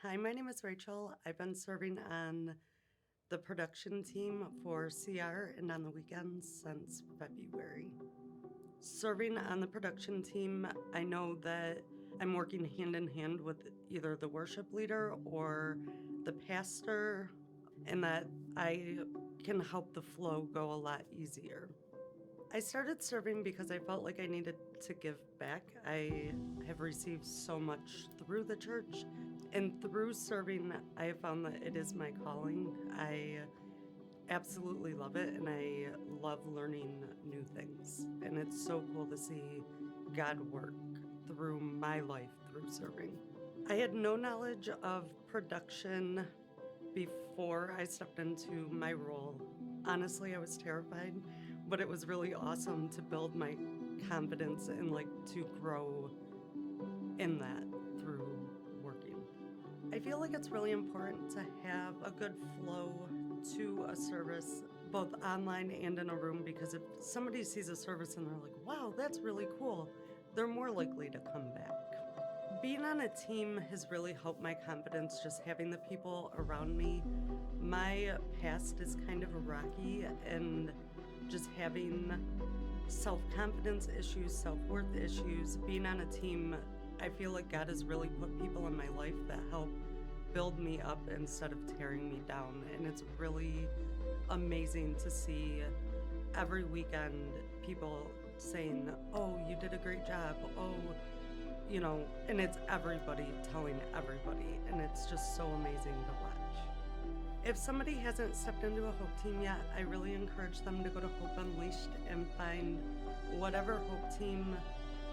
Hi, my name is Rachel. I've been serving on the production team for CR and on the weekends since February. Serving on the production team, I know that I'm working hand in hand with either the worship leader or the pastor, and that I can help the flow go a lot easier. I started serving because I felt like I needed to give back. I have received so much through the church, and through serving, I have found that it is my calling. I absolutely love it, and I love learning new things. And it's so cool to see God work through my life through serving. I had no knowledge of production before I stepped into my role. Honestly, I was terrified, but it was really awesome to build my confidence and to grow in that through working. I feel like it's really important to have a good flow to a service, both online and in a room, because if somebody sees a service and they're like, wow, that's really cool, they're more likely to come back. Being on a team has really helped my confidence, just having the people around me. My past is kind of rocky, and just having self-confidence issues, self-worth issues, being on a team, I feel like God has really put people in my life that help build me up instead of tearing me down. And it's really amazing to see every weekend people saying, oh, you did a great job, oh, and it's everybody telling everybody, and it's just so amazing to watch. If somebody hasn't stepped into a Hope team yet, I really encourage them to go to Hope Unleashed and find whatever Hope team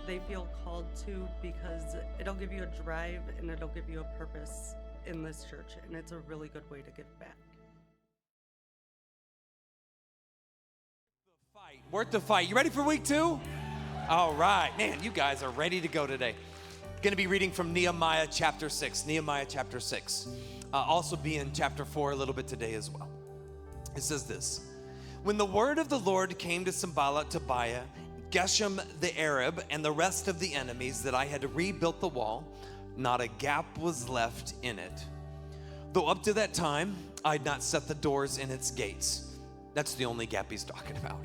they feel called to, because it'll give you a drive and it'll give you a purpose in this church, and it's a really good way to give back. Worth the fight. You ready for week 2? All right. Man, you guys are ready to go today. Going to be reading from Nehemiah chapter 6. Nehemiah chapter 6. Also be in chapter 4 a little bit today as well. It says this. When the word of the Lord came to Sanballat, Tobiah, Geshem the Arab, and the rest of the enemies that I had rebuilt the wall, not a gap was left in it. Though up to that time, I had not set the doors in its gates. That's the only gap he's talking about.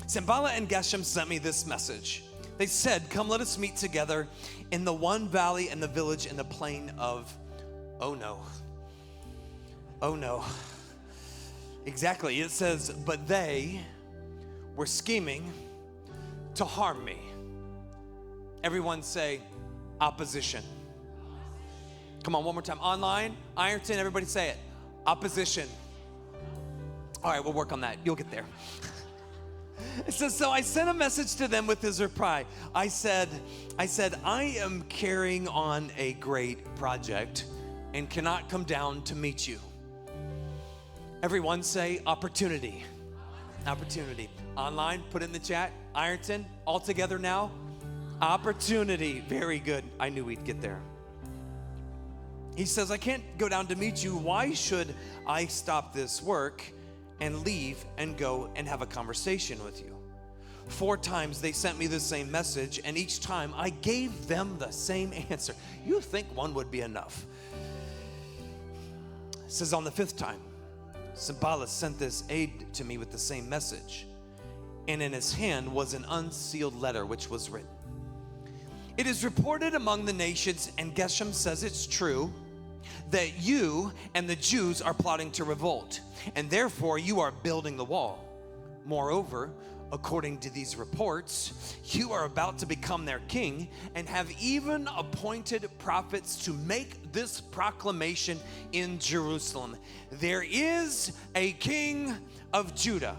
Sanballat and Geshem sent me this message. They said, come, let us meet together in the one valley and the village in the plain of, oh no. Exactly, it says, but they were scheming to harm me. Everyone say, opposition. Come on, one more time. Online, Ironton, everybody say it. Opposition. All right, we'll work on that. You'll get there. It says, so I sent a message to them with his reply. I said, I am carrying on a great project and cannot come down to meet you. Everyone say opportunity. Opportunity. Online, put in the chat. Ironton, all together now. Opportunity. Very good. I knew we'd get there. He says, I can't go down to meet you. Why should I stop this work and leave and go and have a conversation with you? 4 times they sent me the same message, and each time I gave them the same answer. You think one would be enough. It says on the 5th time, Sanballat sent this aide to me with the same message, and in his hand was an unsealed letter which was written. It is reported among the nations, and Geshem says it's true, that you and the Jews are plotting to revolt, and therefore you are building the wall. Moreover, according to these reports, you are about to become their king and have even appointed prophets to make this proclamation in Jerusalem. There is a king of Judah.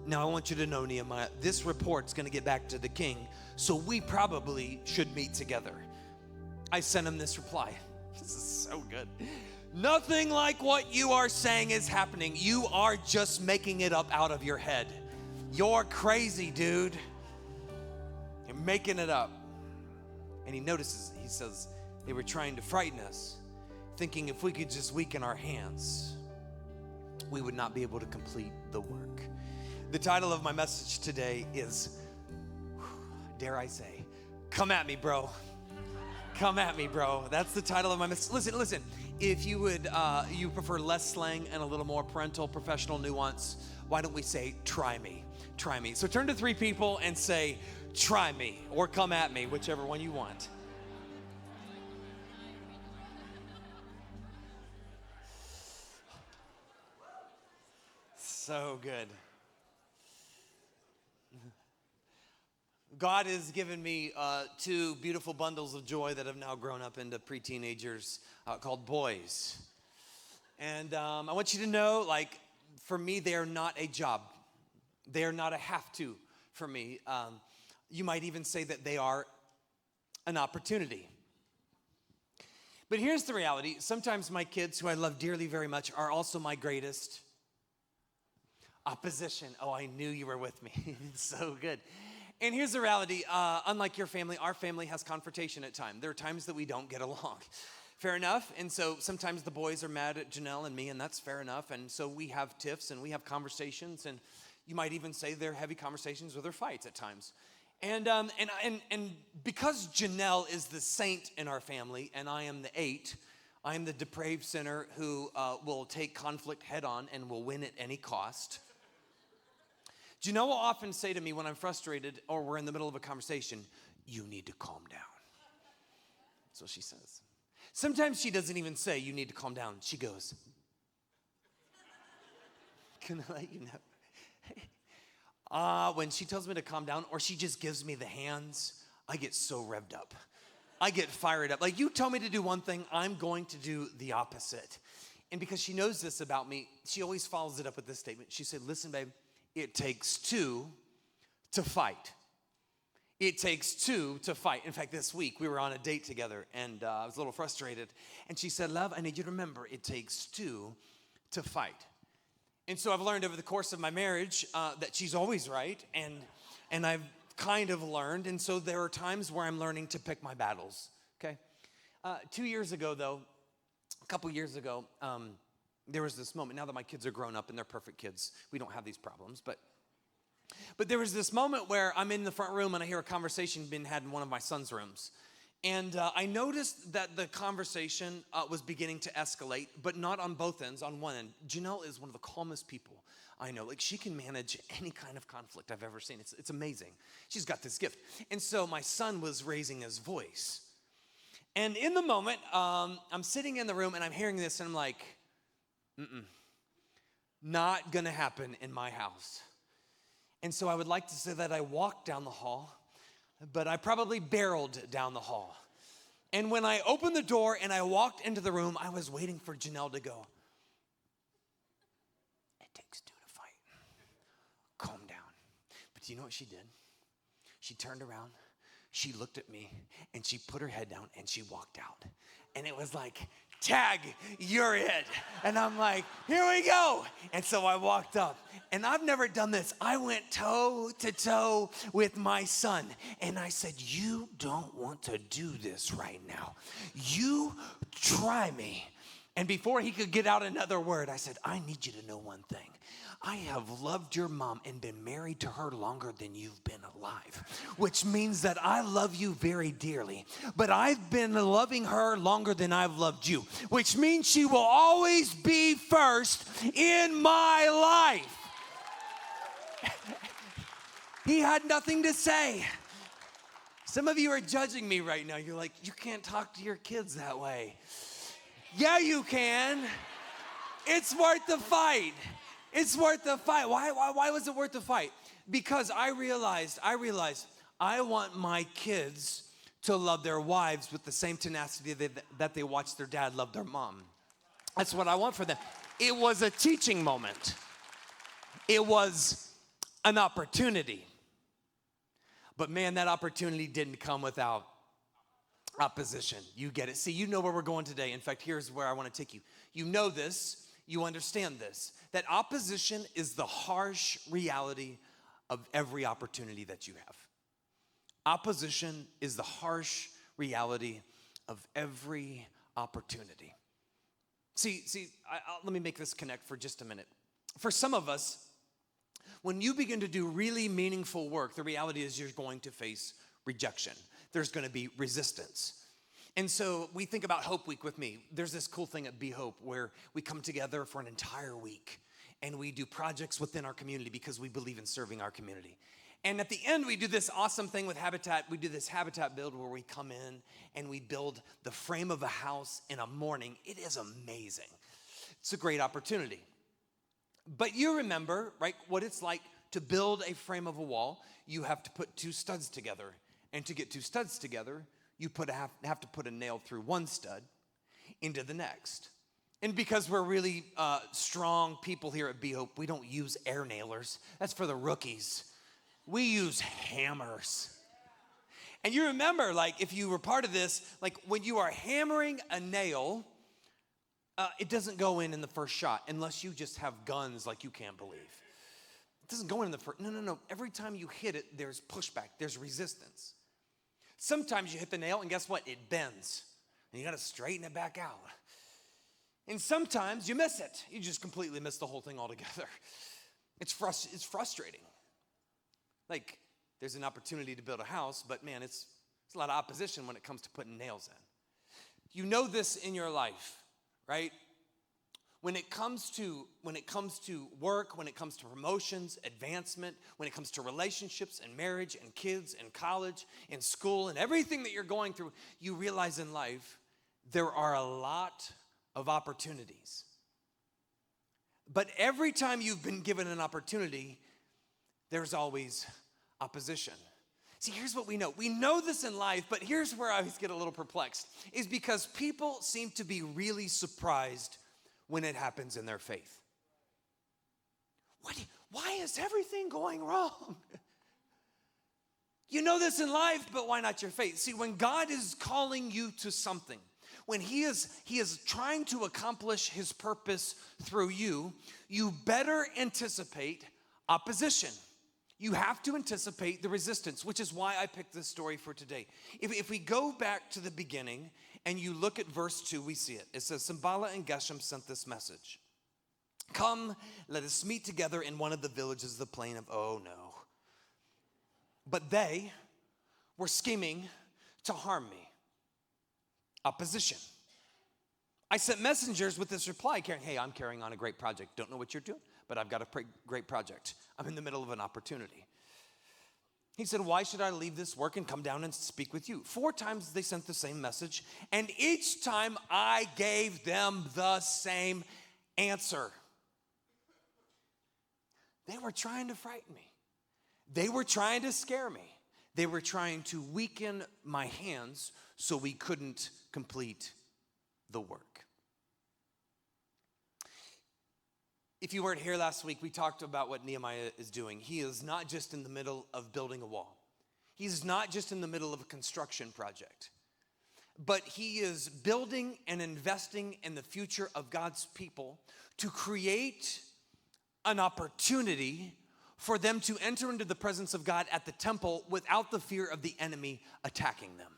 Now I want you to know, Nehemiah, this report's going to get back to the king, so we probably should meet together. I sent him this reply. This is so good. Nothing like what you are saying is happening. You are just making it up out of your head. You're crazy, dude. You're making it up. And he notices, he says, they were trying to frighten us, thinking if we could just weaken our hands, we would not be able to complete the work. The title of my message today is, dare I say, come at me, bro. Come at me, bro. That's the title of my message. Listen. If you would, you prefer less slang and a little more parental, professional nuance, why don't we say, try me, try me. So turn to 3 people and say, try me, or come at me, whichever one you want. So good. God has given me 2 beautiful bundles of joy that have now grown up into pre-teenagers called boys. And I want you to know, like, for me, they are not a job. They are not a have to for me. You might even say that they are an opportunity. But here's the reality. Sometimes my kids, who I love dearly very much, are also my greatest opposition. Oh, I knew you were with me. It's so good. And here's the reality. Unlike your family, our family has confrontation at times. There are times that we don't get along. Fair enough. And so sometimes the boys are mad at Janelle and me, and that's fair enough. And so we have tiffs and we have conversations, and you might even say they're heavy conversations or they're fights at times. And because Janelle is the saint in our family and I am the 8, I am the depraved sinner who will take conflict head on and will win at any cost. Janelle will often say to me when I'm frustrated or we're in the middle of a conversation, you need to calm down. That's what she says. Sometimes she doesn't even say, you need to calm down. She goes, can I let you know? When she tells me to calm down, or she just gives me the hands, I get so revved up. I get fired up. Like, you tell me to do one thing, I'm going to do the opposite. And because she knows this about me, she always follows it up with this statement. She said, listen, babe, it takes 2 to fight. It takes 2 to fight. In fact, this week we were on a date together, and I was a little frustrated. And she said, love, I need you to remember, it takes 2 to fight. And so I've learned over the course of my marriage that she's always right, and I've kind of learned. And so there are times where I'm learning to pick my battles, okay? 2 years ago, though, a couple years ago, there was this moment. Now that my kids are grown up and they're perfect kids, we don't have these problems, but there was this moment where I'm in the front room and I hear a conversation being had in one of my son's rooms. And I noticed that the conversation was beginning to escalate, but not on both ends, on one end. Janelle is one of the calmest people I know. Like, she can manage any kind of conflict I've ever seen. It's amazing. She's got this gift. And so my son was raising his voice. And in the moment, I'm sitting in the room and I'm hearing this and I'm like, not gonna happen in my house. And so I would like to say that I walked down the hall, but I probably barreled down the hall. And when I opened the door and I walked into the room, I was waiting for Janelle to go, it takes 2 to fight. Calm down. But do you know what she did? She turned around, she looked at me, and she put her head down and she walked out. And it was like, tag, you're it. And I'm like, here we go. And so I walked up, and I've never done this. I went toe to toe with my son, and I said, you don't want to do this right now. You try me. And before he could get out another word, I said, I need you to know one thing. I have loved your mom and been married to her longer than you've been alive, which means that I love you very dearly. But I've been loving her longer than I've loved you, which means she will always be first in my life. He had nothing to say. Some of you are judging me right now. You're like, you can't talk to your kids that way. Yeah, you can. It's worth the fight. It's worth the fight. Why was it worth the fight? Because I realized I want my kids to love their wives with the same tenacity that they watched their dad love their mom. That's what I want for them. It was a teaching moment. It was an opportunity. But man, that opportunity didn't come without opposition. You get it. See, you know where we're going today. In fact, here's where I want to take you. You know this. You understand this, that opposition is the harsh reality of every opportunity that you have. Opposition is the harsh reality of every opportunity. Let me make this connect for just a minute. For some of us, when you begin to do really meaningful work, the reality is you're going to face rejection. There's going to be resistance. And so we think about Hope Week with me. There's this cool thing at Be Hope where we come together for an entire week and we do projects within our community because we believe in serving our community. And at the end, we do this awesome thing with Habitat. We do this Habitat build where we come in and we build the frame of a house in a morning. It is amazing. It's a great opportunity. But you remember, right, what it's like to build a frame of a wall. You have to put two studs together. And to get two studs together, you have to put a nail through one stud into the next. And because we're really strong people here at Be Hope, we don't use air nailers. That's for the rookies. We use hammers. And you remember, like, if you were part of this, like when you are hammering a nail, it doesn't go in the first shot unless you just have guns like you can't believe. It doesn't go in the first, no. Every time you hit it, there's pushback, there's resistance. Sometimes you hit the nail and guess what? It bends and you got to straighten it back out. And sometimes you miss it. You just completely miss the whole thing altogether. It's frustrating. Like there's an opportunity to build a house, but man, it's a lot of opposition when it comes to putting nails in. You know this in your life, right? When it comes to work, when it comes to promotions, advancement, when it comes to relationships and marriage and kids and college and school and everything that you're going through, you realize in life there are a lot of opportunities. But every time you've been given an opportunity, there's always opposition. See, here's what we know. We know this in life, but here's where I always get a little perplexed, is because people seem to be really surprised when it happens in their faith. Why is everything going wrong? You know this in life, but why not your faith? See, when God is calling you to something, when he is trying to accomplish his purpose through you, you better anticipate opposition. You have to anticipate the resistance, which is why I picked this story for today. If we go back to the beginning and you look at verse 2, we see it. It says, Sanballat and Geshem sent this message. Come, let us meet together in one of the villages of the plain of, oh no. But they were scheming to harm me. Opposition. I sent messengers with this reply carrying, hey, I'm carrying on a great project. Don't know what you're doing, but I've got a great project. I'm in the middle of an opportunity. He said, why should I leave this work and come down and speak with you? 4 times they sent the same message, and each time I gave them the same answer. They were trying to frighten me. They were trying to scare me. They were trying to weaken my hands so we couldn't complete the work. If you weren't here last week, we talked about what Nehemiah is doing. He is not just in the middle of building a wall. He's not just in the middle of a construction project. But he is building and investing in the future of God's people to create an opportunity for them to enter into the presence of God at the temple without the fear of the enemy attacking them.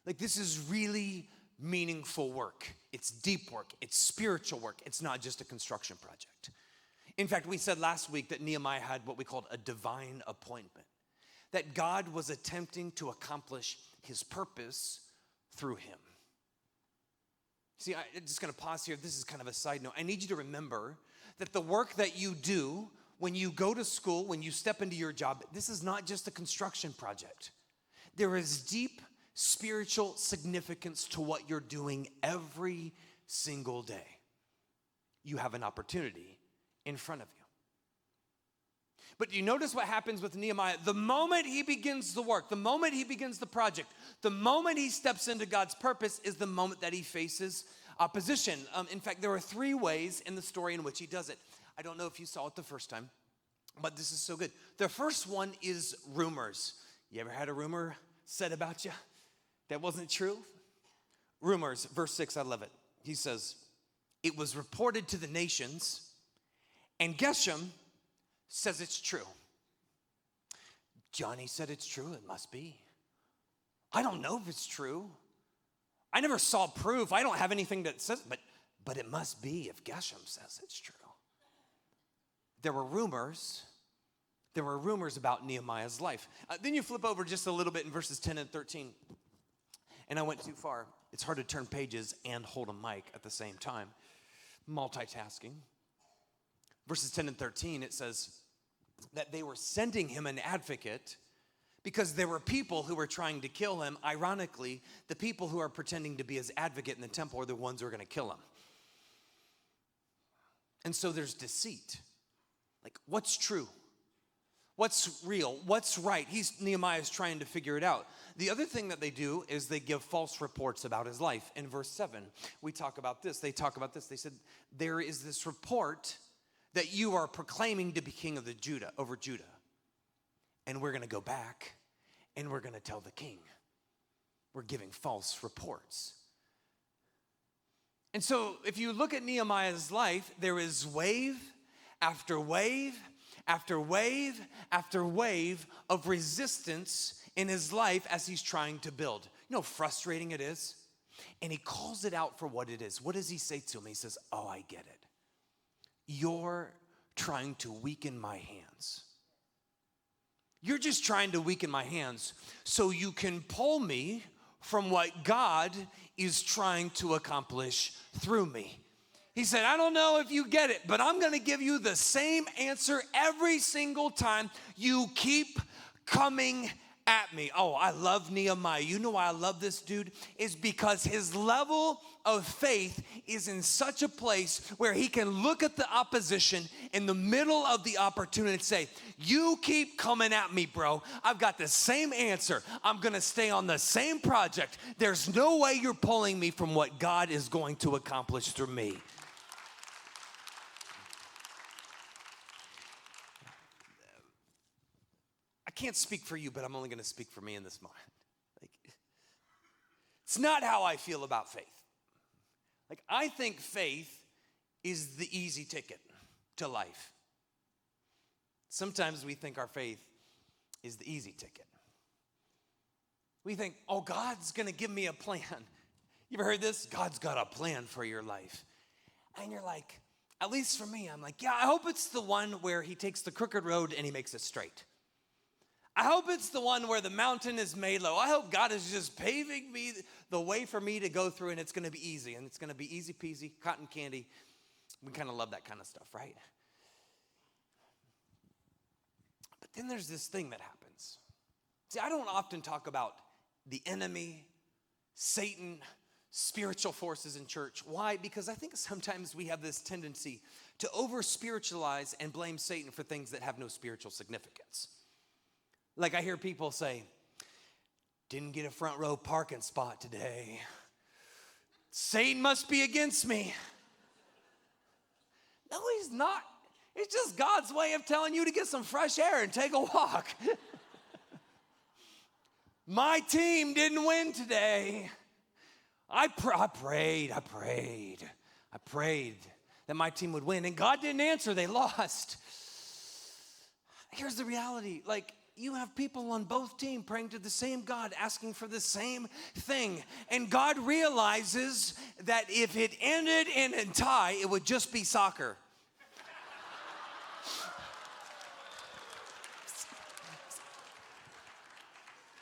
Like, this is really meaningful work. It's deep work. It's spiritual work. It's not just a construction project. In fact, we said last week that Nehemiah had what we called a divine appointment, that God was attempting to accomplish his purpose through him. See, I'm just going to pause here. This is kind of a side note. I need you to remember that the work that you do when you go to school, when you step into your job, this is not just a construction project. There is deep spiritual significance to what you're doing every single day. You have an opportunity in front of you. But you notice what happens with Nehemiah. The moment he begins the work, the moment he begins the project, the moment he steps into God's purpose is the moment that he faces opposition. In fact, there are 3 ways in the story in which he does it. I don't know if you saw it the first time, but this is so good. The first one is rumors. You ever had a rumor said about you that wasn't true? Rumors, verse 6, I love it. He says, it was reported to the nations, and Geshem says it's true. Johnny said it's true, it must be. I don't know if it's true. I never saw proof. I don't have anything that says, but it must be if Geshem says it's true. There were rumors about Nehemiah's life. Then you flip over just a little bit in verses 10 and 13. and I went too far. It's hard to turn pages and hold a mic at the same time. Multitasking. Verses 10 and 13, it says that they were sending him an advocate because there were people who were trying to kill him. Ironically, the people who are pretending to be his advocate in the temple are the ones who are going to kill him. And so there's deceit. Like, what's true? What's real? What's right? Nehemiah's trying to figure it out. The other thing that they do is they give false reports about his life. In verse 7, we talk about this. They talk about this. They said, there is this report that you are proclaiming to be king of over Judah. And we're going to go back and we're going to tell the king. We're giving false reports. And so if you look at Nehemiah's life, there is wave after wave after wave after wave of resistance in his life as he's trying to build. You know how frustrating it is? And he calls it out for what it is. What does he say to him? He says, oh, I get it. You're trying to weaken my hands. You're just trying to weaken my hands so you can pull me from what God is trying to accomplish through me. He said, I don't know if you get it, but I'm going to give you the same answer every single time you keep coming at me. Oh, I love Nehemiah. You know why I love this dude? Is because his level of faith is in such a place where he can look at the opposition in the middle of the opportunity and say, you keep coming at me, bro. I've got the same answer. I'm going to stay on the same project. There's no way you're pulling me from what God is going to accomplish through me. I can't speak for you, but I'm only going to speak for me in this moment. It's not how I feel about faith. I think faith is the easy ticket to life. Sometimes we think our faith is the easy ticket. We think, oh, God's going to give me a plan. You ever heard this? God's got a plan for your life. And you're like, at least for me, I'm like, yeah, I hope it's the one where he takes the crooked road and he makes it straight. I hope it's the one where the mountain is made low. I hope God is just paving me the way for me to go through, and it's going to be easy, and it's going to be easy peasy, cotton candy. We kind of love that kind of stuff, right? But then there's this thing that happens. See, I don't often talk about the enemy, Satan, spiritual forces in church. Why? Because I think sometimes we have this tendency to over-spiritualize and blame Satan for things that have no spiritual significance. Like I hear people say, didn't get a front row parking spot today. Satan must be against me. No, he's not. It's just God's way of telling you to get some fresh air and take a walk. My team didn't win today. I prayed that my team would win, and God didn't answer. They lost. Here's the reality. You have people on both teams praying to the same God, asking for the same thing. And God realizes that if it ended in a tie, it would just be soccer.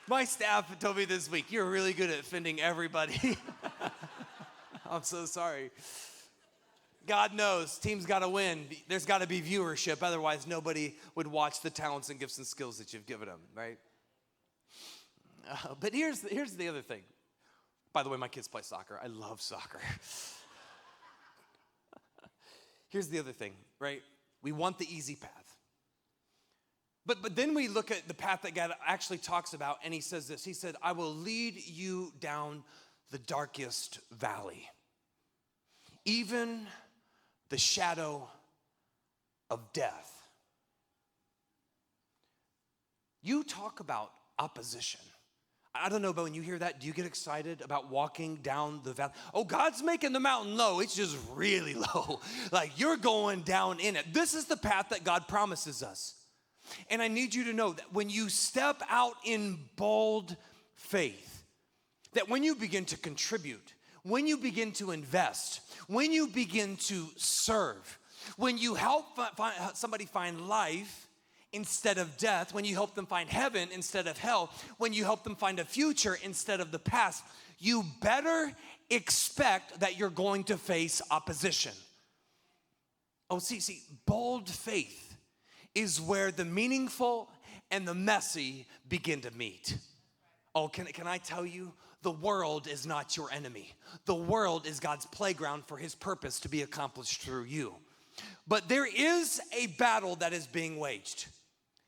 My staff told me this week, you're really good at offending everybody. I'm so sorry. God knows, team's got to win. There's got to be viewership. Otherwise, nobody would watch the talents and gifts and skills that you've given them, right? But here's the other thing. By the way, my kids play soccer. I love soccer. Here's the other thing, right? We want the easy path. But then we look at the path that God actually talks about, and he says this. He said, I will lead you down the darkest valley, even the shadow of death. You talk about opposition. I don't know, but when you hear that, do you get excited about walking down the valley? Oh, God's making the mountain low. It's just really low. You're going down in it. This is the path that God promises us. And I need you to know that when you step out in bold faith, that when you begin to contribute, when you begin to invest, when you begin to serve, when you help somebody find life instead of death, when you help them find heaven instead of hell, when you help them find a future instead of the past, you better expect that you're going to face opposition. Oh, see, bold faith is where the meaningful and the messy begin to meet. Oh, can I tell you, the world is not your enemy. The world is God's playground for his purpose to be accomplished through you. But there is a battle that is being waged.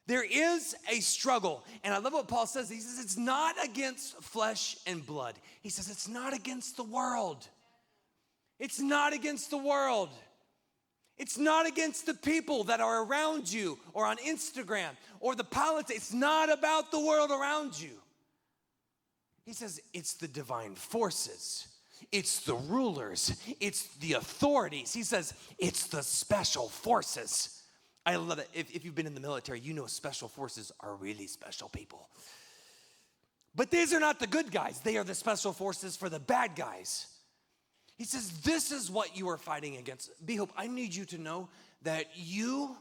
There is a struggle. And I love what Paul says. He says it's not against flesh and blood. He says it's not against the world. It's not against the world. It's not against the people that are around you or on Instagram or the politics. It's not about the world around you. He says it's the divine forces. It's the rulers. It's the authorities. He says it's the special forces. I love it. If you've been in the military, you know special forces are really special people. But these are not the good guys. They are the special forces for the bad guys. He says, this is what you are fighting against. Be Hope, I need you to know that you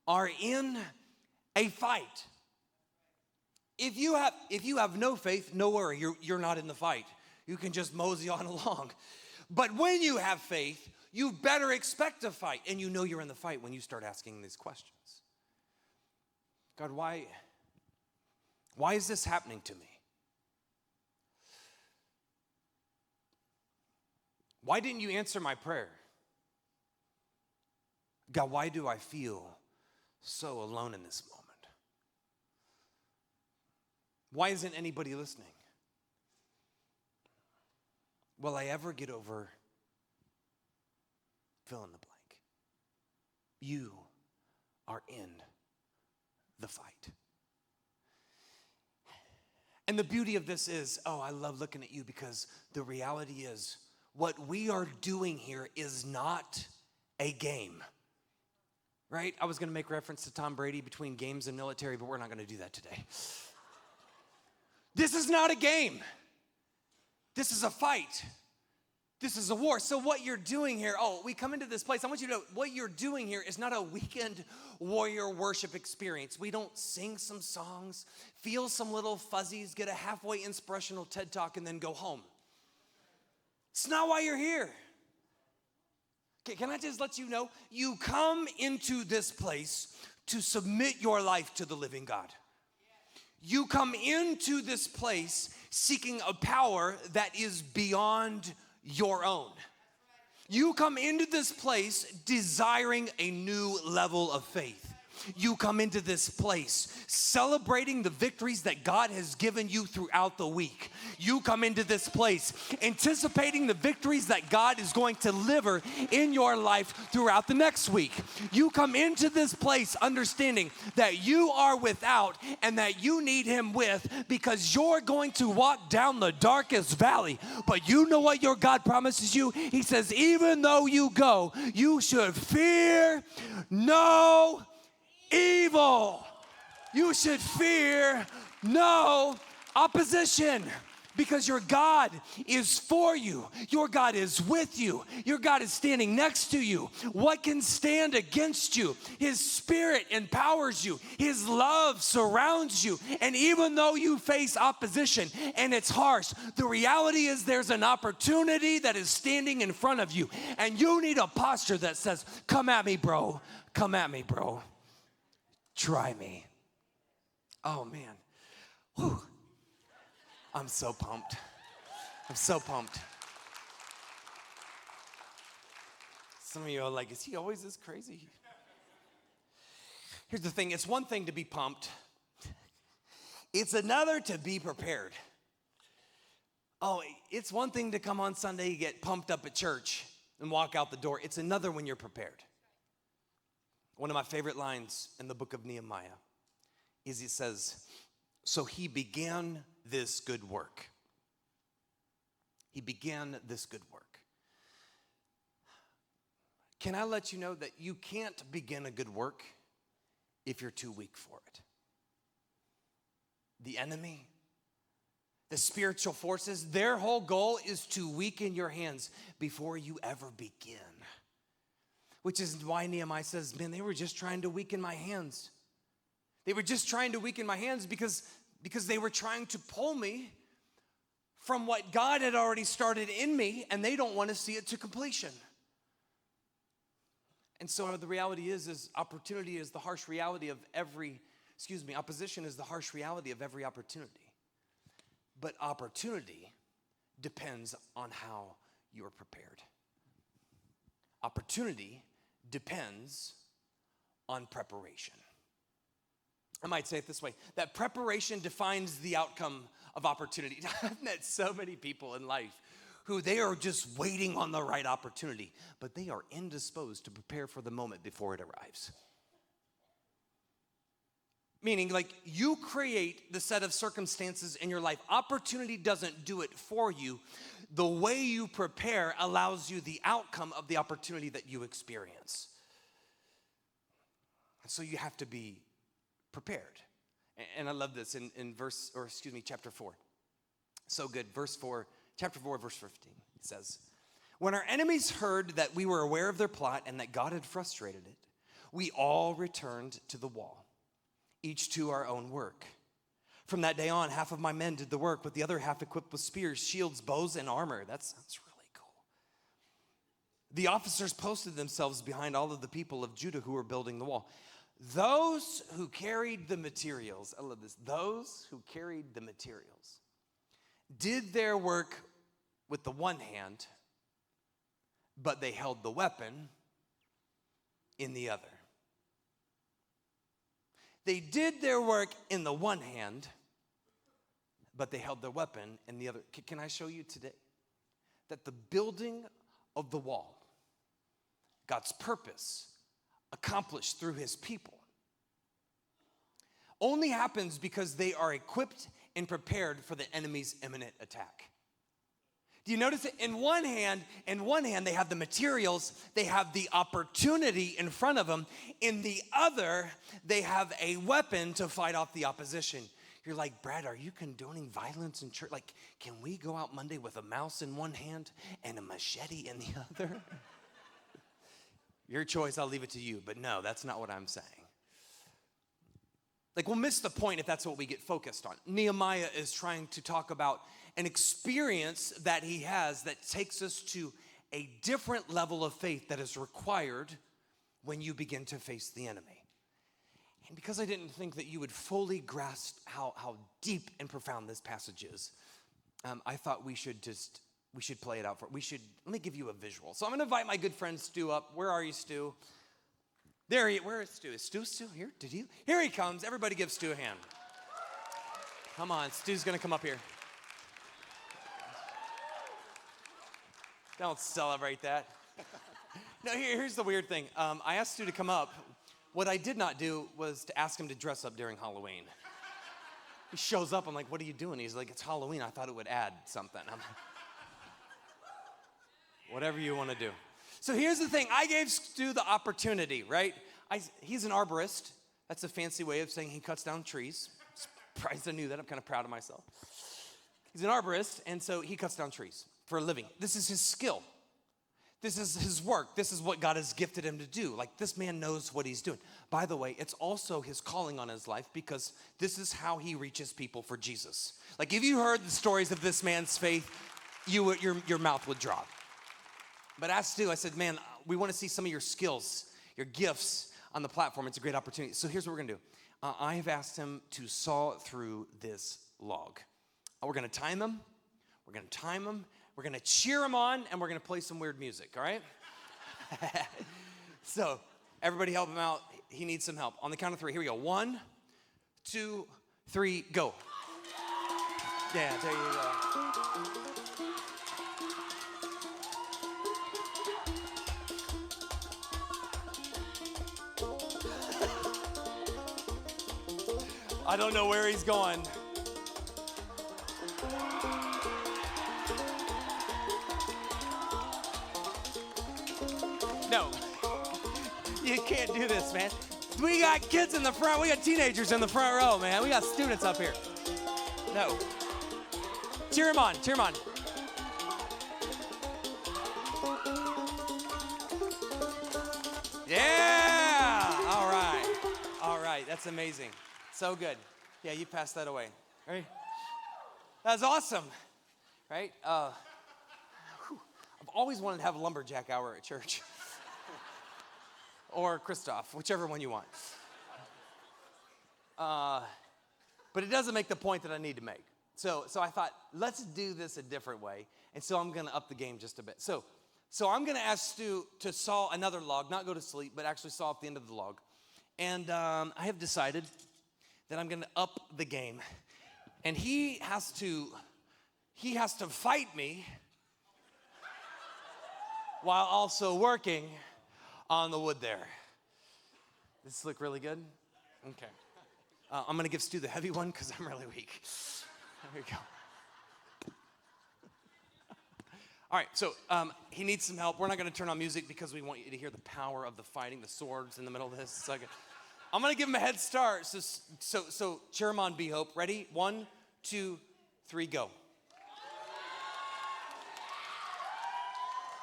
are in a fight. If you have no faith, no worry, you're not in the fight. You can just mosey on along. But when you have faith, you better expect a fight. And you know you're in the fight when you start asking these questions. God, why is this happening to me? Why didn't you answer my prayer? God, why do I feel so alone in this moment? Why isn't anybody listening? Will I ever get over fill in the blank? You are in the fight. And the beauty of this is, I love looking at you because the reality is what we are doing here is not a game, right? I was going to make reference to Tom Brady between games and military, but we're not going to do that today. This is not a game. This is a fight. This is a war. So what you're doing here, we come into this place. I want you to know what you're doing here is not a weekend warrior worship experience. We don't sing some songs, feel some little fuzzies, get a halfway inspirational TED Talk, and then go home. It's not why you're here. Okay, can I just let you know, you come into this place to submit your life to the living God. You come into this place seeking a power that is beyond your own. You come into this place desiring a new level of faith. You come into this place celebrating the victories that God has given you throughout the week. You come into this place anticipating the victories that God is going to deliver in your life throughout the next week. You come into this place understanding that you are without and that you need him with, because you're going to walk down the darkest valley. But you know what your God promises you? He says, even though you go, you should fear no evil. You should fear no opposition, because your God is for you. Your God is with you. Your God is standing next to you. What can stand against you? His Spirit empowers you. His love surrounds you. And even though you face opposition and it's harsh, the reality is there's an opportunity that is standing in front of you. And you need a posture that says, come at me, bro. Come at me, bro. Try me. Oh, man. Whew. I'm so pumped. I'm so pumped. Some of you are like, is he always this crazy? Here's the thing. It's one thing to be pumped. It's another to be prepared. It's one thing to come on Sunday, get pumped up at church, and walk out the door. It's another when you're prepared. One of my favorite lines in the book of Nehemiah is he says, so he began this good work. He began this good work. Can I let you know that you can't begin a good work if you're too weak for it? The enemy, the spiritual forces, their whole goal is to weaken your hands before you ever begin. Which is why Nehemiah says, man, they were just trying to weaken my hands. They were just trying to weaken my hands because they were trying to pull me from what God had already started in me, and they don't want to see it to completion. And so the reality is opportunity is the harsh reality of opposition is the harsh reality of every opportunity. But opportunity depends on how you are prepared. Opportunity depends on preparation. I might say it this way, that preparation defines the outcome of opportunity. I've met so many people in life who they are just waiting on the right opportunity, but they are indisposed to prepare for the moment before it arrives. Meaning, like, you create the set of circumstances in your life. Opportunity doesn't do it for you. The way you prepare allows you the outcome of the opportunity that you experience. And so you have to be prepared. And I love this in chapter 4. So good. Chapter 4, verse 15. It says, when our enemies heard that we were aware of their plot and that God had frustrated it, we all returned to the wall, each to our own work. From that day on, half of my men did the work, with the other half equipped with spears, shields, bows, and armor. That sounds really cool. The officers posted themselves behind all of the people of Judah who were building the wall. Those who carried the materials, I love this, those who carried the materials did their work with the one hand, but they held the weapon in the other. They did their work in the one hand, but they held their weapon in the other. Can I show you today that the building of the wall, God's purpose, accomplished through his people, only happens because they are equipped and prepared for the enemy's imminent attack. Do you notice it? In one hand, they have the materials, they have the opportunity in front of them. In the other, they have a weapon to fight off the opposition. You're like, Brad, are you condoning violence in church? Like, can we go out Monday with a mouse in one hand and a machete in the other? Your choice, I'll leave it to you. But no, that's not what I'm saying. Like, we'll miss the point if that's what we get focused on. Nehemiah is trying to talk about an experience that he has that takes us to a different level of faith that is required when you begin to face the enemy. And because I didn't think that you would fully grasp how deep and profound this passage is, I thought we should play it out. Let me give you a visual. So I'm going to invite my good friend Stu up. Where are you, Stu? Where is Stu? Is Stu still here? Here he comes. Everybody give Stu a hand. Come on, Stu's going to come up here. Don't celebrate that. No, here's the weird thing. I asked Stu to come up. What I did not do was to ask him to dress up during Halloween. He shows up, I'm like, what are you doing? He's like, it's Halloween. I thought it would add something. I'm like, whatever you want to do. So here's the thing. I gave Stu the opportunity, right? He's an arborist. That's a fancy way of saying he cuts down trees. Surprised I knew that. I'm kind of proud of myself. He's an arborist, and so he cuts down trees for a living. This is his skill. This is his work. This is what God has gifted him to do. Like, this man knows what he's doing. By the way, it's also his calling on his life, because this is how he reaches people for Jesus. Like, if you heard the stories of this man's faith, your mouth would drop. But I asked Stu, I said, man, we want to see some of your skills, your gifts on the platform. It's a great opportunity. So here's what we're going to do. I have asked him to saw through this log. We're going to time him. We're going to time him. We're going to cheer him on, and we're going to play some weird music, all right? So everybody help him out. He needs some help. On the count of 3, here we go. 1, 2, 3, go. Yeah, there you go. I don't know where he's going. No, you can't do this, man. We got kids in the front. We got teenagers in the front row, man. We got students up here. No. Cheer him on, cheer him on. Yeah, all right, that's amazing. So good. Yeah, you passed that away. Right? That's awesome. right? I've always wanted to have a lumberjack hour at church. Or Christoph, whichever one you want. But it doesn't make the point that I need to make. So I thought, let's do this a different way. And so I'm going to up the game just a bit. So I'm going to ask Stu to saw another log, not go to sleep, but actually saw off the end of the log. And I have decided that I'm going to up the game. And he has to fight me while also working on the wood there. Does this look really good? Okay. I'm going to give Stu the heavy one because I'm really weak. There you go. All right, so he needs some help. We're not going to turn on music because we want you to hear the power of the fighting, the swords in the middle of this. So I'm going to give him a head start. So cheer him on, B-Hope. Ready? 1, 2, 3, go.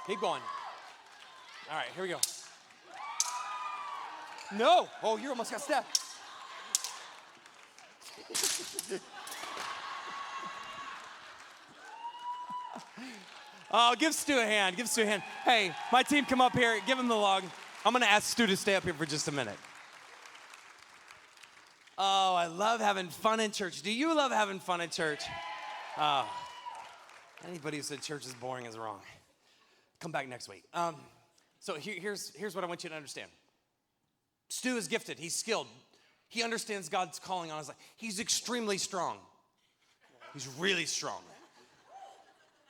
Keep going. All right, here we go. No. Oh, you almost got stepped. Oh, give Stu a hand. Give Stu a hand. Hey, my team, come up here. Give him the log. I'm going to ask Stu to stay up here for just a minute. Oh, I love having fun in church. Do you love having fun in church? Anybody who said church is boring is wrong. Come back next week. So here's what I want you to understand. Stu is gifted. He's skilled. He understands God's calling on his life. He's extremely strong. He's really strong.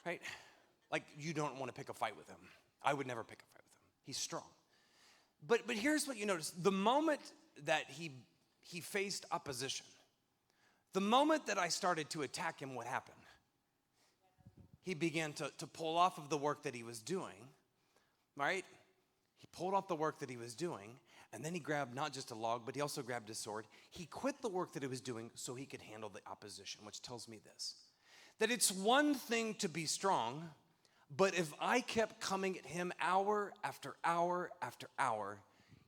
Right? Like, you don't want to pick a fight with him. I would never pick a fight with him. He's strong. But here's what you notice. The moment that he faced opposition, the moment that I started to attack him, what happened? He began to pull off of the work that he was doing, right? He pulled off the work that he was doing, and then he grabbed not just a log, but he also grabbed his sword. He quit the work that he was doing so he could handle the opposition, which tells me this, that it's one thing to be strong, but if I kept coming at him hour after hour after hour,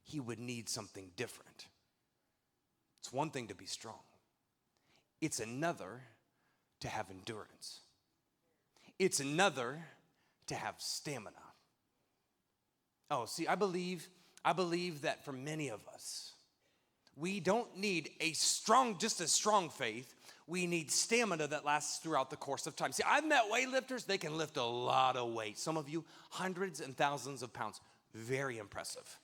he would need something different. It's one thing to be strong. It's another to have endurance. It's another to have stamina. Oh, see, I believe that for many of us, we don't need just a strong faith. We need stamina that lasts throughout the course of time. See, I've met weightlifters, they can lift a lot of weight. Some of you, hundreds and thousands of pounds. Very impressive.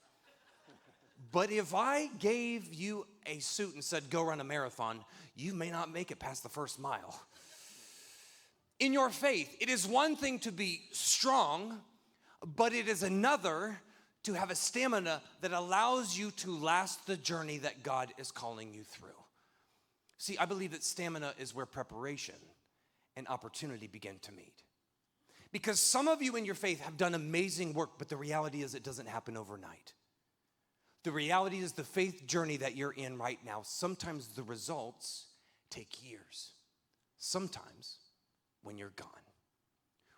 But if I gave you a suit and said, go run a marathon, you may not make it past the first mile. In your faith, it is one thing to be strong, but it is another to have a stamina that allows you to last the journey that God is calling you through. See, I believe that stamina is where preparation and opportunity begin to meet. Because some of you in your faith have done amazing work, but the reality is it doesn't happen overnight. The reality is the faith journey that you're in right now, sometimes the results take years. Sometimes when you're gone,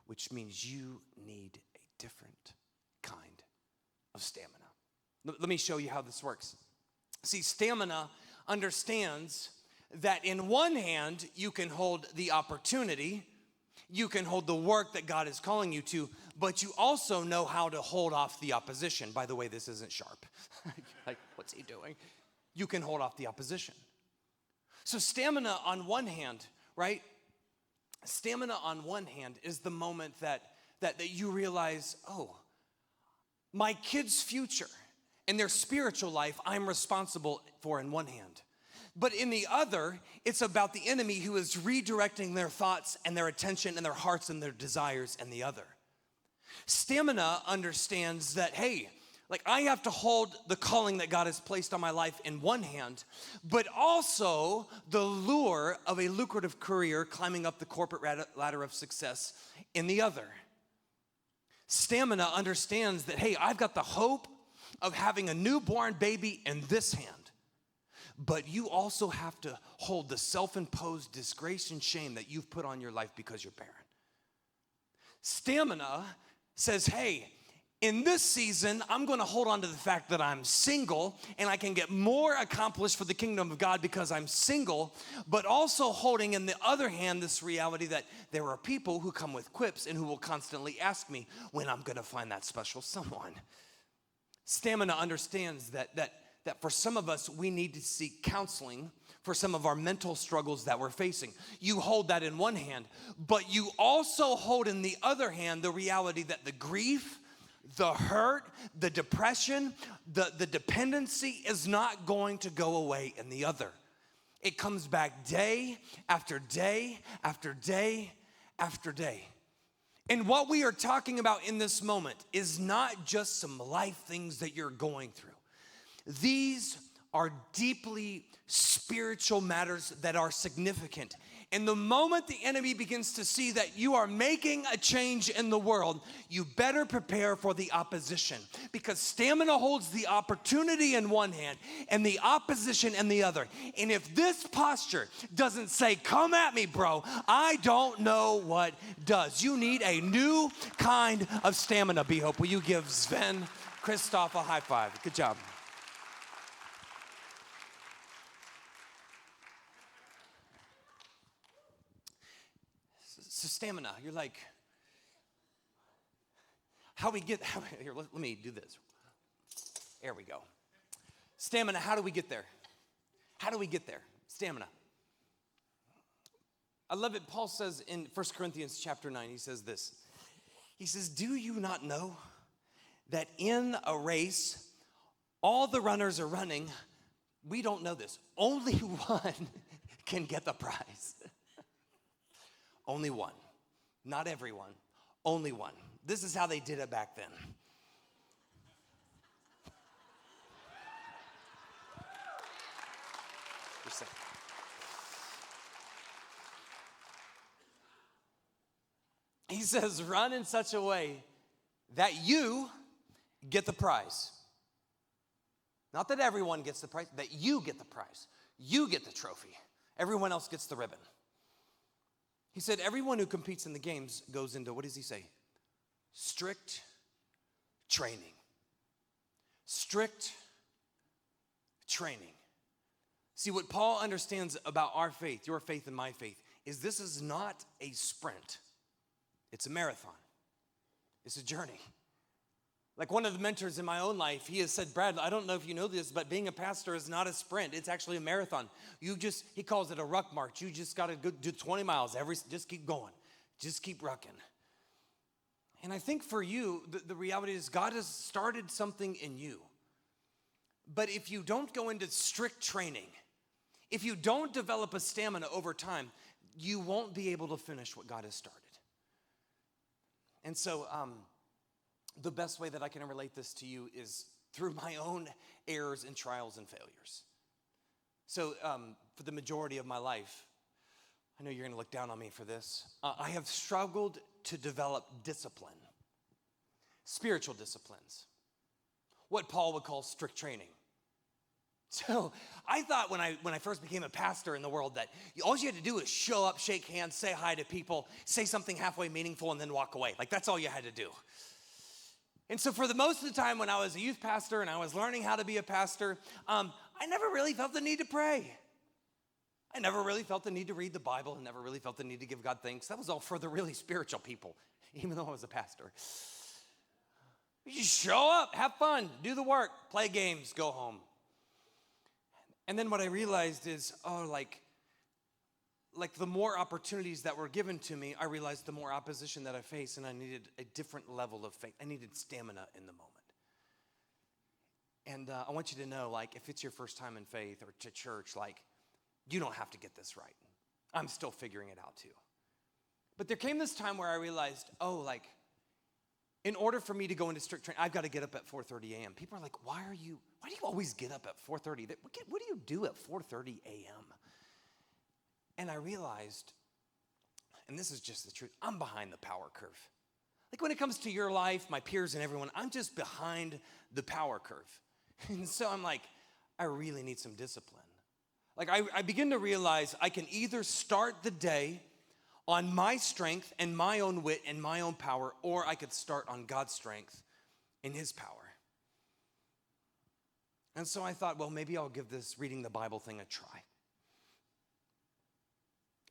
which means you need a different kind of stamina. Let me show you how this works. See, stamina understands that in one hand, you can hold the opportunity, you can hold the work that God is calling you to, but you also know how to hold off the opposition. By the way, this isn't sharp. Like, what's he doing? You can hold off the opposition. So stamina on one hand, right? Stamina on one hand is the moment that you realize, oh, my kids' future and their spiritual life, I'm responsible for in one hand. But in the other, it's about the enemy who is redirecting their thoughts and their attention and their hearts and their desires in the other. Stamina understands that, hey, like I have to hold the calling that God has placed on my life in one hand, but also the lure of a lucrative career climbing up the corporate ladder of success in the other. Stamina understands that, hey, I've got the hope of having a newborn baby in this hand. But you also have to hold the self-imposed disgrace and shame that you've put on your life because you're barren. Stamina says, hey, In this season, I'm going to hold on to the fact that I'm single and I can get more accomplished for the kingdom of God because I'm single, but also holding in the other hand this reality that there are people who come with quips and who will constantly ask me when I'm going to find that special someone. Stamina understands that for some of us, we need to seek counseling for some of our mental struggles that we're facing. You hold that in one hand, but you also hold in the other hand the reality that the grief, the hurt, the depression, the dependency is not going to go away in the other. It comes back day after day after day after day. And what we are talking about in this moment is not just some life things that you're going through. These are deeply spiritual matters that are significant. And the moment the enemy begins to see that you are making a change in the world, you better prepare for the opposition, because stamina holds the opportunity in one hand and the opposition in the other. And if this posture doesn't say, come at me, bro, I don't know what does. You need a new kind of stamina, B-Hope. Will you give Sven Christoph a high five? Good job. So stamina, you're like, here, let me do this. There we go. Stamina, how do we get there? How do we get there? Stamina. I love it. Paul says in 1 Corinthians chapter 9, he says this. He says, do you not know that in a race, all the runners are running? We don't know this. Only one can get the prize. Only one. Not everyone. Only one. This is how they did it back then. He says, run in such a way that you get the prize. Not that everyone gets the prize, that you get the prize. You get the trophy. Everyone else gets the ribbon. He said, everyone who competes in the games goes into, what does he say? Strict training. Strict training. See, what Paul understands about our faith, your faith and my faith, is this is not a sprint. It's a marathon. It's a journey. Like one of the mentors in my own life, he has said, Brad, I don't know if you know this, but being a pastor is not a sprint. It's actually a marathon. He calls it a ruck march. You just got to go do 20 miles. Just keep going. Just keep rucking. And I think for you, the reality is God has started something in you. But if you don't go into strict training, if you don't develop a stamina over time, you won't be able to finish what God has started. And so, the best way that I can relate this to you is through my own errors and trials and failures. So for the majority of my life, I know you're going to look down on me for this. I have struggled to develop discipline, spiritual disciplines, what Paul would call strict training. So I thought when I first became a pastor in the world that all you had to do is show up, shake hands, say hi to people, say something halfway meaningful, and then walk away. Like that's all you had to do. And so for the most of the time when I was a youth pastor and I was learning how to be a pastor, I never really felt the need to pray. I never really felt the need to read the Bible. I never really felt the need to give God thanks. That was all for the really spiritual people, even though I was a pastor. You just show up, have fun, do the work, play games, go home. And then what I realized is, like the more opportunities that were given to me, I realized the more opposition that I faced, and I needed a different level of faith. I needed stamina in the moment. And I want you to know, like, if it's your first time in faith or to church, like, you don't have to get this right. I'm still figuring it out too. But there came this time where I realized, in order for me to go into strict training, I've got to get up at 4:30 a.m. People are like, why do you always get up at 4:30? What do you do at 4:30 a.m.? And I realized, and this is just the truth, I'm behind the power curve. Like when it comes to your life, my peers and everyone, I'm just behind the power curve. And so I'm like, I really need some discipline. Like I begin to realize I can either start the day on my strength and my own wit and my own power, or I could start on God's strength in his power. And so I thought, well, maybe I'll give this reading the Bible thing a try.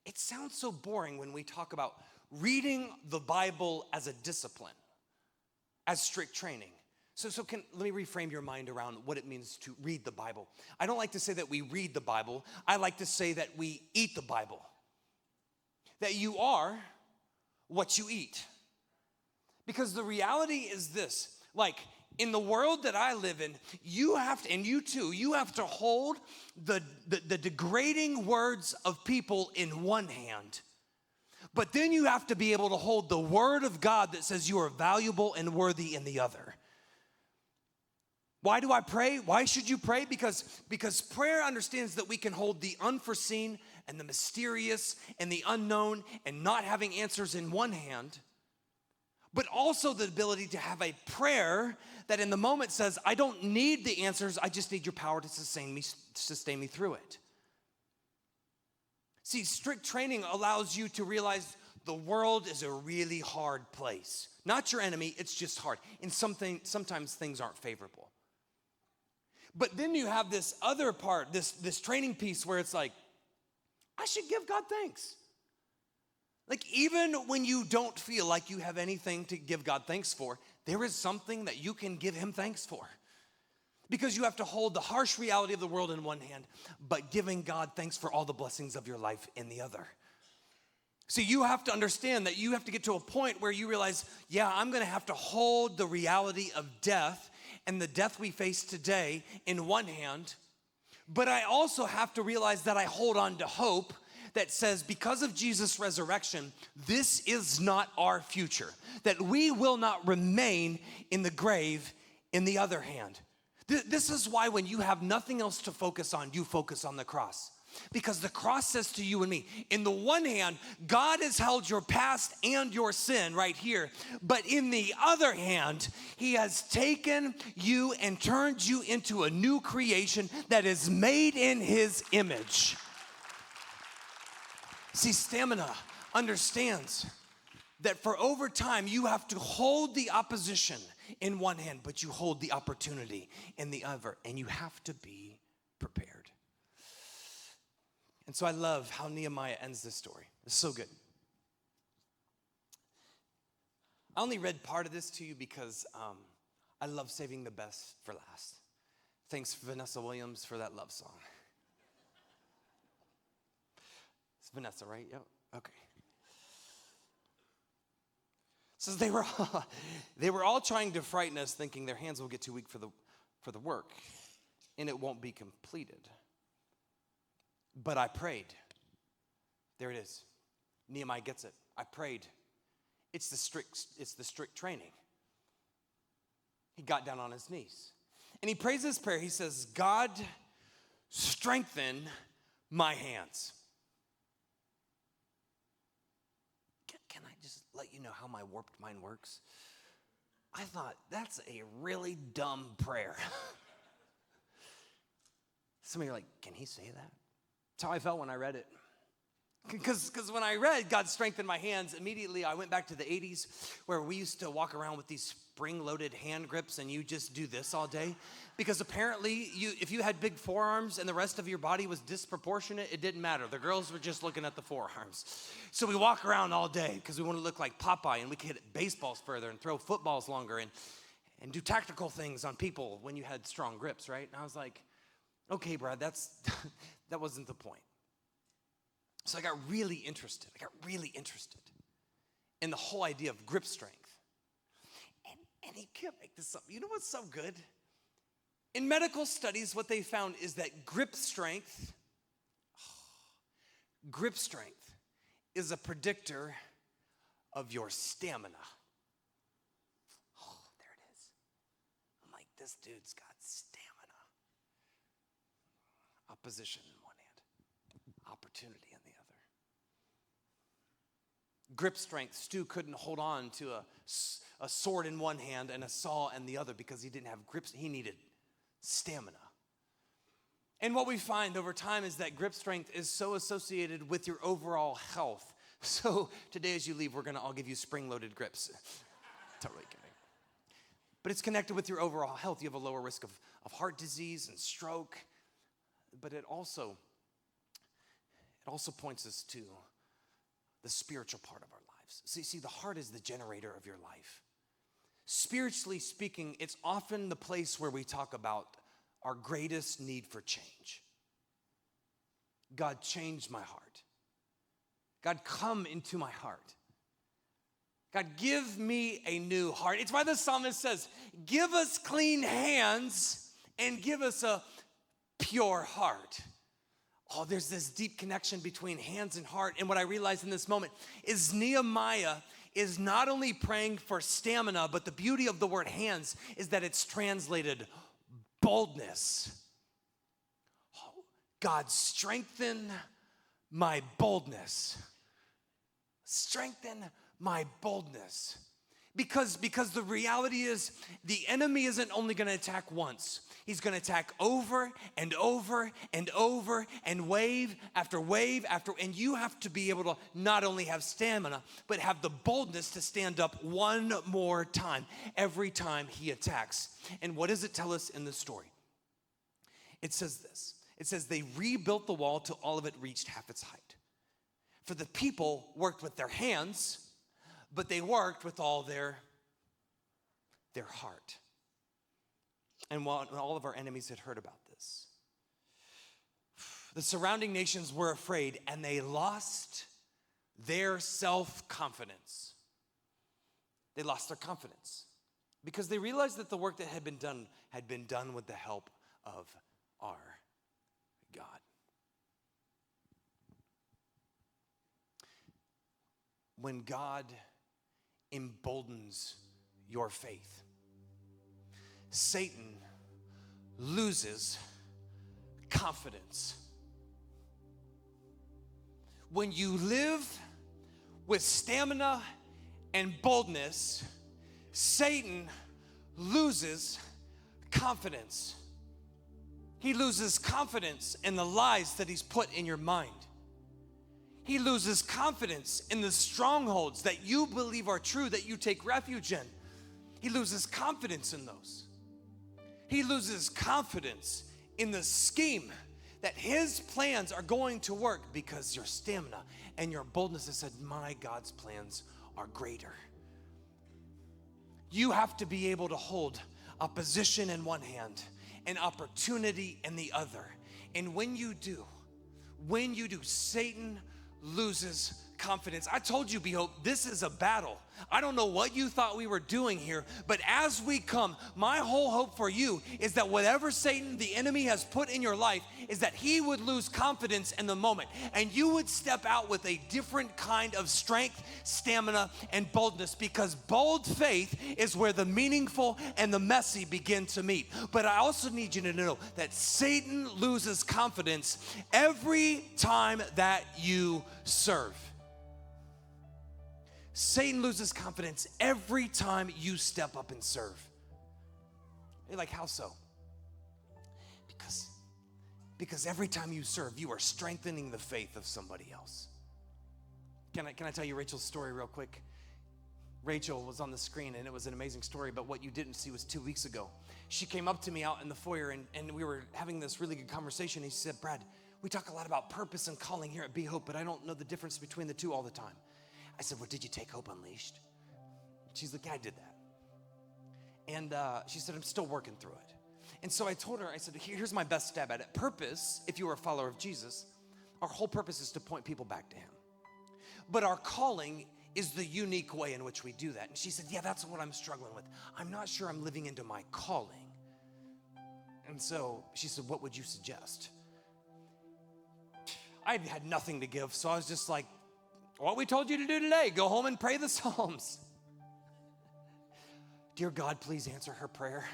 It sounds so boring when we talk about reading the Bible as a discipline, as strict training. So let me reframe your mind around what it means to read the Bible. I don't like to say that we read the Bible. I like to say that we eat the Bible. That you are what you eat. Because the reality is this, like in the world that I live in, you have to, and you too, you have to hold the degrading words of people in one hand. But then you have to be able to hold the word of God that says you are valuable and worthy in the other. Why do I pray? Why should you pray? Because prayer understands that we can hold the unforeseen and the mysterious and the unknown and not having answers in one hand, but also the ability to have a prayer that in the moment says, I don't need the answers, I just need your power to sustain me through it. See, strict training allows you to realize the world is a really hard place. Not your enemy, it's just hard. And sometimes things aren't favorable. But then you have this other part, this training piece where it's like, I should give God thanks. Like even when you don't feel like you have anything to give God thanks for, there is something that you can give him thanks for. Because you have to hold the harsh reality of the world in one hand, but giving God thanks for all the blessings of your life in the other. See, you have to understand that you have to get to a point where you realize, yeah, I'm gonna have to hold the reality of death and the death we face today in one hand, but I also have to realize that I hold on to hope that says because of Jesus' resurrection, this is not our future, that we will not remain in the grave in the other hand. This is why when you have nothing else to focus on, you focus on the cross. Because the cross says to you and me, in the one hand, God has held your past and your sin right here. But in the other hand, he has taken you and turned you into a new creation that is made in his image. See, stamina understands that for over time, you have to hold the opposition in one hand, but you hold the opportunity in the other, and you have to be prepared. And so I love how Nehemiah ends this story. It's so good. I only read part of this to you because I love saving the best for last. Thanks, Vanessa Williams, for that love song. It's Vanessa, right? Yep. Okay. It says they were all trying to frighten us, thinking their hands will get too weak for the work, and it won't be completed. But I prayed. There it is. Nehemiah gets it. I prayed. It's the strict training. He got down on his knees. And he prays this prayer. He says, God, strengthen my hands. Can I just let you know how my warped mind works? I thought, that's a really dumb prayer. Some of you are like, can he say that? That's how I felt when I read it. Because when I read God strengthened my hands, immediately I went back to the 80s where we used to walk around with these spring-loaded hand grips and you just do this all day. Because apparently, if you had big forearms and the rest of your body was disproportionate, it didn't matter. The girls were just looking at the forearms. So we walk around all day because we want to look like Popeye and we could hit baseballs further and throw footballs longer and do tactical things on people when you had strong grips, right? And I was like, okay, Brad, that wasn't the point. So I got really interested in the whole idea of grip strength. And he can't make this up. You know what's so good? In medical studies, what they found is that grip strength is a predictor of your stamina. Oh, there it is. I'm like, this dude's got stamina. Opposition in one hand, opportunity in the other. Grip strength, Stu couldn't hold on to a sword in one hand and a saw in the other because he didn't have grips. He needed stamina. And what we find over time is that grip strength is so associated with your overall health. So today as you leave, we're gonna all give you spring-loaded grips. Totally kidding. but it's connected with your overall health. You have a lower risk of heart disease and stroke, but it also points us to the spiritual part of our lives. See, the heart is the generator of your life. Spiritually speaking, it's often the place where we talk about our greatest need for change. God, change my heart. God, come into my heart. God, give me a new heart. It's why the psalmist says, give us clean hands and give us a pure heart. Oh, there's this deep connection between hands and heart. And what I realized in this moment is Nehemiah is not only praying for stamina, but the beauty of the word hands is that it's translated boldness. Oh, God, strengthen my boldness. Strengthen my boldness. Because the reality is the enemy isn't only going to attack once. He's going to attack over and over and over and wave after wave after, and you have to be able to not only have stamina, but have the boldness to stand up one more time every time he attacks. And what does it tell us in the story? It says this. It says they rebuilt the wall till all of it reached half its height. For the people worked with their hands, but they worked with all their heart. And while all of our enemies had heard about this, the surrounding nations were afraid and they lost their self-confidence. They lost their confidence because they realized that the work that had been done with the help of our God. When God emboldens your faith, Satan loses confidence. When you live with stamina and boldness, Satan loses confidence. He loses confidence in the lies that he's put in your mind. He loses confidence in the strongholds that you believe are true, that you take refuge in. He loses confidence in those. He loses confidence in the scheme that his plans are going to work because your stamina and your boldness has said, my God's plans are greater. You have to be able to hold a position in one hand, an opportunity in the other. And when you do, Satan loses confidence. I told you, Behope, this is a battle. I don't know what you thought we were doing here, but as we come, my whole hope for you is that whatever Satan, the enemy, has put in your life is that he would lose confidence in the moment and you would step out with a different kind of strength, stamina, and boldness, because bold faith is where the meaningful and the messy begin to meet. But I also need you to know that Satan loses confidence every time that you serve. Satan loses confidence every time you step up and serve. You're like, how so? Because every time you serve, you are strengthening the faith of somebody else. Can I tell you Rachel's story real quick? Rachel was on the screen and it was an amazing story, but what you didn't see was 2 weeks ago. She came up to me out in the foyer and we were having this really good conversation. He said, Brad, we talk a lot about purpose and calling here at Be Hope, but I don't know the difference between the two all the time. I said, well, did you take Hope Unleashed? She's like, yeah, I did that. And she said, I'm still working through it. And so I told her, I said, here's my best stab at it. Purpose, if you are a follower of Jesus, our whole purpose is to point people back to him. But our calling is the unique way in which we do that. And she said, yeah, that's what I'm struggling with. I'm not sure I'm living into my calling. And so she said, what would you suggest? I had nothing to give, so I was just like, what we told you to do today, go home and pray the Psalms. Dear God, please answer her prayer.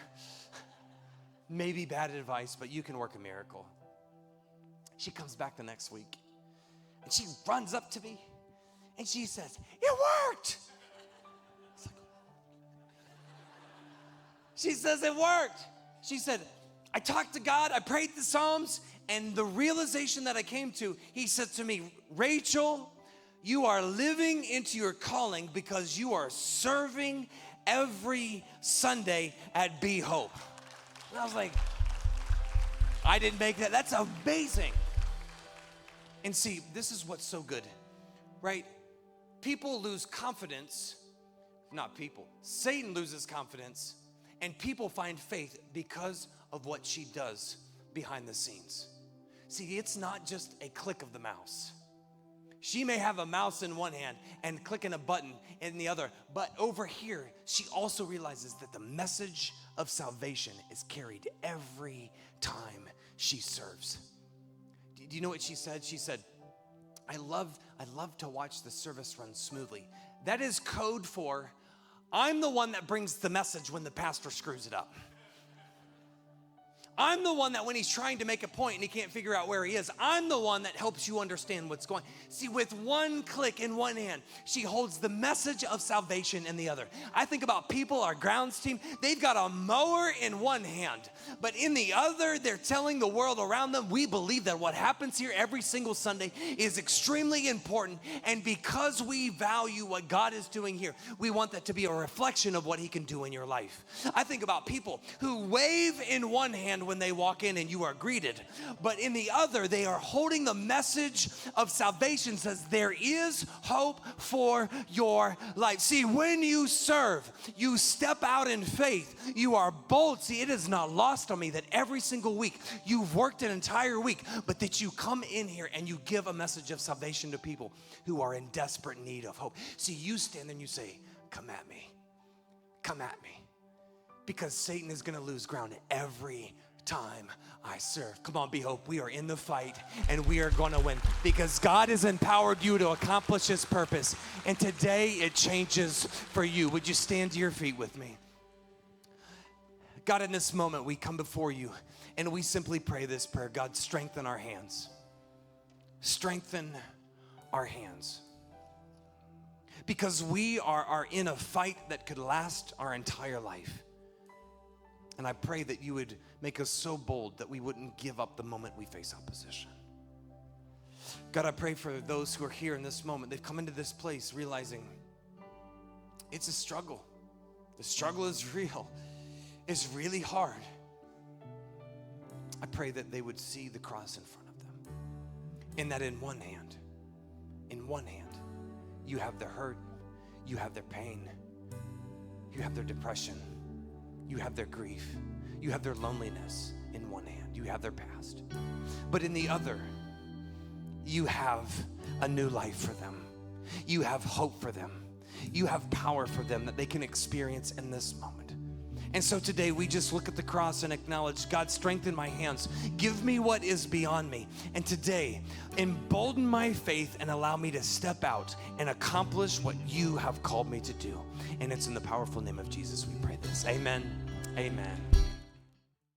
Maybe bad advice, but you can work a miracle. She comes back the next week and she runs up to me and she says, it worked. She says, it worked. She said, I talked to God, I prayed the Psalms, and the realization that I came to, he said to me, Rachel, you are living into your calling because you are serving every Sunday at Be Hope. And I was like, I didn't make that. That's amazing. And see, this is what's so good, right? People lose confidence, not people. Satan loses confidence, and people find faith because of what she does behind the scenes. See, it's not just a click of the mouse. She may have a mouse in one hand and clicking a button in the other, but over here, she also realizes that the message of salvation is carried every time she serves. Do you know what she said? She said, I love to watch the service run smoothly. That is code for, I'm the one that brings the message when the pastor screws it up. I'm the one that when he's trying to make a point and he can't figure out where he is, I'm the one that helps you understand what's going on. See, with one click in one hand, she holds the message of salvation in the other. I think about people, our grounds team, they've got a mower in one hand, but in the other, they're telling the world around them, we believe that what happens here every single Sunday is extremely important, and because we value what God is doing here, we want that to be a reflection of what he can do in your life. I think about people who wave in one hand when they walk in and you are greeted, but in the other they are holding the message of salvation, says there is hope for your life. See, when you serve, you step out in faith, you are bold. See, it is not lost on me that every single week you've worked an entire week, but that you come in here and you give a message of salvation to people who are in desperate need of hope. See, you stand there and you say, come at me, because Satan is gonna lose ground every time I serve. Come on, Be Hope. We are in the fight and we are going to win because God has empowered you to accomplish his purpose. And today it changes for you. Would you stand to your feet with me? God, in this moment, we come before you and we simply pray this prayer. God, strengthen our hands. Strengthen our hands. Because we are in a fight that could last our entire life. And I pray that you would make us so bold that we wouldn't give up the moment we face opposition. God, I pray for those who are here in this moment. They've come into this place realizing it's a struggle. The struggle is real. It's really hard. I pray that they would see the cross in front of them. And that in one hand, you have their hurt, you have their pain, you have their depression, you have their grief, you have their loneliness in one hand, you have their past. But in the other, you have a new life for them. You have hope for them. You have power for them that they can experience in this moment. And so today we just look at the cross and acknowledge, God, strengthen my hands. Give me what is beyond me. And today, embolden my faith and allow me to step out and accomplish what you have called me to do. And it's in the powerful name of Jesus we pray this. Amen. Amen.